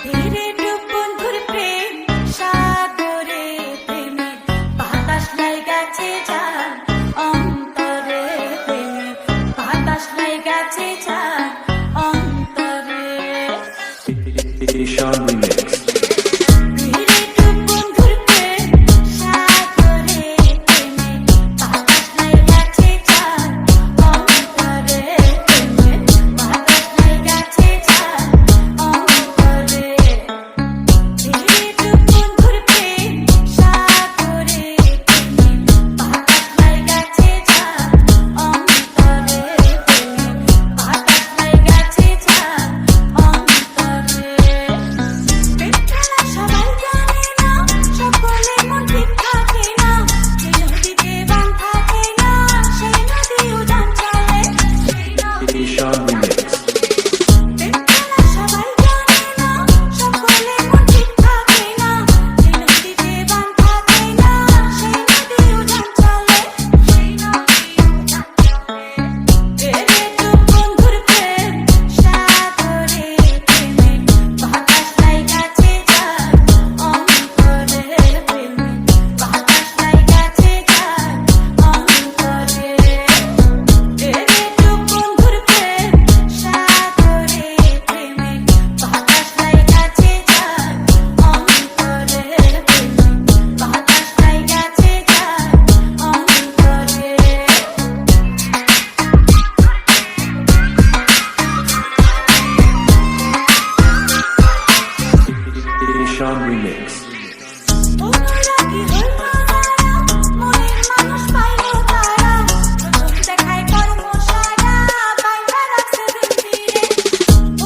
ধীরে ডুব বন্ধুর প্রেম সাগরে প্রেমে বাতাস লাই গেছে যার অন্তরে প্রেমে বাতাস লাই গেছে যার অন্তরে ধীরে ডুব বন্ধুর প্রেম সাগরে প্রেমে বাতাস লাই গেছে যার অন্তরে প্রেমে বাতাস লাই গেছে যার অন্তরে ধীরে ডুব বন্ধুর প্রেম সাগরে প্রেমে বাতাস লাই গেছে যার অন্তরে প্রেমে বাতাস লাই গেছে যার অন্তরে প্রেম খেলা সবাই জানে না সকলের মন ঠিক থাকে না যে নদীতে বান থাকে না সেই নদী উড়ান চলে প্রেম খেলা সবাই জানে না সকলের মন ঠিক থাকে না যে নদীতে বান থাকে না সেই নদী উড়ান চলে ধীরে ডুব বন্ধুর প্রেম সাগরে প্রেমে বাতাস লাই গেছে যার অন্তরে প্রেমে বাতাস লাই গেছে যার অন্তরে ধীরে ডুব বন্ধুর প্রেম সাগরে প্রেমে বাতাস লাই গেছে যার অন্তরে প্রেমে বাতাস লাই গেছে যার Remix. অনুরাগী হইল যারা মনের মানুষ পাইল তারা প্রথম দেখায় কর্মশালা বাইন্ধা রাখছে জঞ্জিরে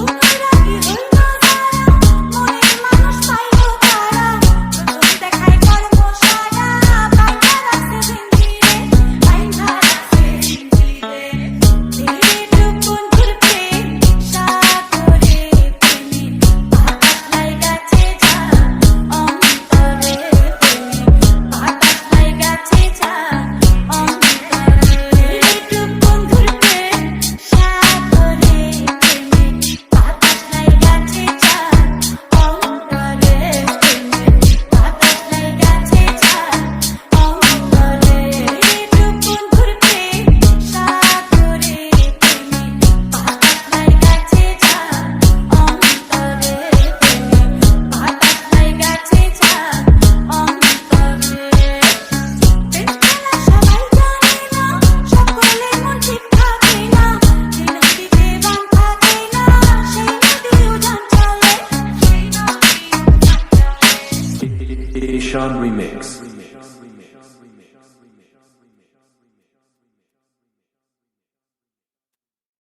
অনুরাগী হইল যারা মনের মানুষ পাইল তারা প্রথম দেখায় কর্মশালা বাইন্ধা রাখছে জঞ্জিরে বাইন্ধা রাখছে জঞ্জিরে ধীরে ডুব বন্ধুর প্রেম সাগরে প্রেমে বাতাস লাই গেছে যার অন্তরে প্রেমে বাতাস লাই গেছে যার অন্তরে ধীরে ডুব বন্ধুর প্রেম সাগরে প্রেমে বাতাস লাই গেছে যার অন্তরে প্রেমে বাতাস লাই গেছে যার অন্তরে ধীরে ডুব বন্ধুর প্রেম সাগরে প্রেমে বাতাস লাই গেছে যার অন্তরে প্রেমে বাতাস লাই গেছে যার অন্তরে প্রেম খেলা সবাই জানে না সকলের মন ঠিক থাকে না যে নদীতে বান থাকে না সেই নদী উড়ান চলে Remix.